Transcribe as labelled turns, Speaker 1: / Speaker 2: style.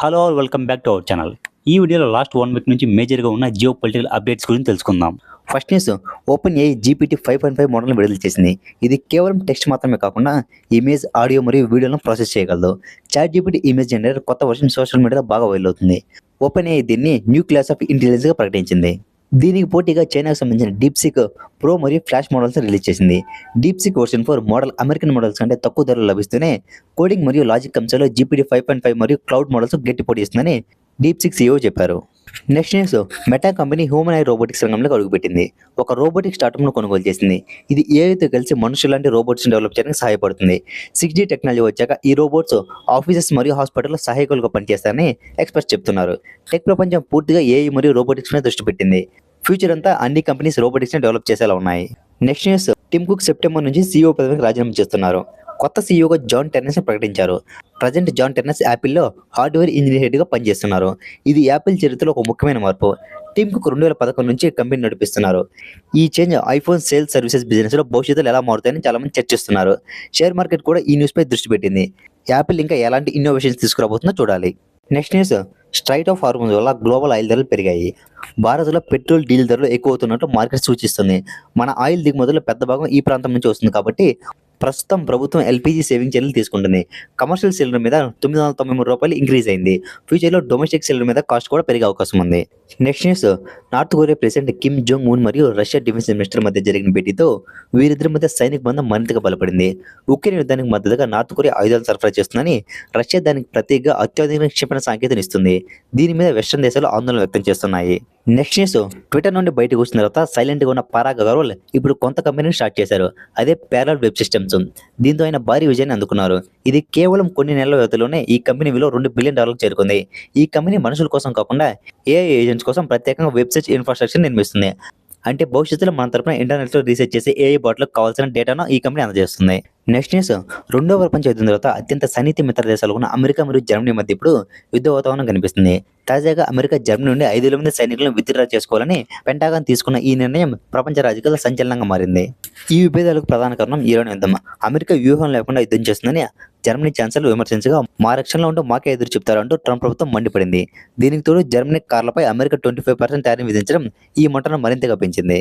Speaker 1: Hello all welcome back to our channel. ఈ వీడియోలో last 1 week నుంచి మేజర్‌గా ఉన్న జియో పొలిటికల్ అప్డేట్స్ గురించి తెలుసుకుందాం.
Speaker 2: First news, open AI GPT 5.5 మోడల్ని విడుదల చేసింది. ఇది కేవలం టెక్స్ట్ మాత్రమే కాకుండా ఇమేజ్, ఆడియో మరియు వీడియోలను ప్రాసెస్ చేయగలదు. చాట్ జీపీటీ ఇమేజ్ జనరేటర్ కొత్త వర్షన్ సోషల్ మీడియాలో బాగా వైరల్ అవుతుంది. ఓపెన్ ఏఐ దీన్ని న్యూ క్లాస్ ఆఫ్ ఇంటెలిజెన్స్గా ప్రకటించింది. దీనికి పోటీగా చైనాకు సంబంధించిన డీప్సీక్ ప్రో మరియు ఫ్లాష్ మోడల్స్ రిలీజ్ చేసింది. DeepSeek version 4 model American models కంటే తక్కువ ధరలో లభిస్తూనే కోడింగ్ మరియు లాజిక్ అంశాల్లో జీపీటీ 5.5 మరియు క్లౌడ్ మోడల్స్ గట్టి పోటీ ఇస్తుందని డీప్సీక్ సీఈఓ చెప్పారు. Next news, meta company humanoid robotics రంగంలోకి అడుగుపెట్టింది. ఒక రోబోటిక్ స్టార్టప్ను కొనుగోలు చేసింది. ఇది ఏఐతో కలిసి మనుషులాంటి రోబోట్స్ని డెవలప్ చేయడానికి సహాయపడుతుంది. 6G టెక్నాలజీ వచ్చాక ఈ రోబోట్స్ ఆఫీసెస్ మరియు హాస్పిటల్లో సహాయకులుగా పనిచేస్తారని ఎక్స్పర్ట్స్ చెప్తున్నారు. టెక్ ప్రపంచం పూర్తిగా ఏఐ మరియు రోబోటిక్స్ మీద దృష్టి పెట్టింది. ఫ్యూచర్ అంతా అన్ని కంపెనీస్ రోబోటిక్స్ని డెవలప్ చేసేలా ఉన్నాయి. Next news, Tim Cook September నుంచి సీఈఓ పదవికి రాజీనామా చేస్తున్నారు. కొత్త సీఈఓగా జాన్ టెర్నెస్ని ప్రకటించారు. ప్రజెంట్ జాన్ టెర్నెస్ యాపిల్లో హార్డ్వేర్ ఇంజనీర్ హెడ్గా పనిచేస్తున్నారు. ఇది యాపిల్ చరిత్రలో ఒక ముఖ్యమైన మార్పు. టిమ్ కుక్ 2011 నుంచి కంపెనీ నడిపిస్తున్నారు. ఈ చేంజ్ ఐఫోన్ సేల్స్ సర్వీసెస్ బిజినెస్లో భవిష్యత్తులో ఎలా మారుతాయని చాలామంది చర్చిస్తున్నారు. షేర్ మార్కెట్ కూడా ఈ న్యూస్పై దృష్టి పెట్టింది. యాపిల్ ఇంకా ఎలాంటి ఇన్నోవేషన్స్ తీసుకురాబోతుందో చూడాలి. Next news, straight of hormones వల్ల గ్లోబల్ ఆయిల్ ధరలు పెరిగాయి. భారత్లో పెట్రోల్, డీజిల్ ధరలు ఎక్కువ అవుతున్నట్టు మార్కెట్ సూచిస్తుంది. మన ఆయిల్ దిగుమతుల్లో పెద్ద భాగం ఈ ప్రాంతం నుంచి వస్తుంది కాబట్టి ప్రస్తుతం ప్రభుత్వం ఎల్పీజీ సేవింగ్ చర్యలు తీసుకుంటుంది. కమర్షియల్ సిలిండర్ మీద ₹993 ఇంక్రీజ్ అయింది. ఫ్యూచర్లో డొమెస్టిక్ సిలిండర్ మీద కాస్ట్ కూడా పెరిగే అవకాశం ఉంది. Next news, north Korea president Kim Jong Un మరియు రష్యా డిఫెన్స్ మినిస్టర్ మధ్య జరిగిన భేటీతో వీరిద్దరి మధ్య సైనిక బంధం మరింతగా బలపడింది. ఉక్రెయిన్ యుద్ధానికి మద్దతుగా నార్త్ కొరియా ఆయుధాలు సరఫరా చేస్తుందని రష్యా దానికి ప్రత్యేకంగా అత్యాధునిక క్షిపణి సాంకేతికతను ఇస్తుంది. దీని మీద వెస్టర్న్ దేశాలు ఆందోళన వ్యక్తం చేస్తున్నాయి. నెక్స్ట్ న్యూస్, ట్విట్టర్ నుండి బయటకు వచ్చిన తర్వాత సైలెంట్గా ఉన్న పరాగ్ అగర్వాల్ ఇప్పుడు కొంత కంపెనీని స్టార్ట్ చేశారు. అదే ప్యారలల్ వెబ్ సిస్టమ్స్. దీంతో ఆయన భారీ విజయాన్ని అందుకున్నారు. ఇది కేవలం కొన్ని నెలల వ్యవధిలోనే ఈ కంపెనీ విలువ $2 బిలియన్ చేరుకుంది. ఈ కంపెనీ మనుషుల కోసం కాకుండా ఏఐ ఏజెంట్స్ కోసం ప్రత్యేకంగా వెబ్ సెర్చ్ ఇన్ఫ్రాస్ట్రక్చర్ నిర్మిస్తుంది. అంటే భవిష్యత్తులో మన తరపున ఇంటర్నెట్లో రీసెర్చ్ చేసే ఏఐ బాట్లకు కావాల్సిన డేటాను ఈ కంపెనీ అందజేస్తుంది. నెక్స్ట్ న్యూస్, రెండవ ప్రపంచ యుద్ధం తర్వాత అత్యంత సన్నిహిత మిత్ర దేశాలు ఉన్న అమెరికా మరియు జర్మనీ మధ్య ఇప్పుడు యుద్ధ వాతావరణం కనిపిస్తుంది. తాజాగా అమెరికా జర్మనీ నుండి 5,000 మంది సైనికులను విత్డ్రా చేసుకోవాలని పెంటాగాన్ తీసుకున్న ఈ నిర్ణయం ప్రపంచ రాజకీయాల సంచలనంగా మారింది. ఈ విభేదాలకు ప్రధాన కారణం ఇరాన్ యుద్ధం. అమెరికా వ్యూహం లేకుండా యుద్ధం చేస్తుందని జర్మనీ ఛాన్సలర్ విమర్శించగా, మా రక్షణలో ఉంటూ మాకే ఎదురు చెప్తారు అంటూ ట్రంప్ ప్రభుత్వం మండిపడింది. దీనికి తోడు జర్మనీ కార్లపై అమెరికా 25% టారిఫ్ విధించడం ఈ మంటను మరింతగా పెంచింది.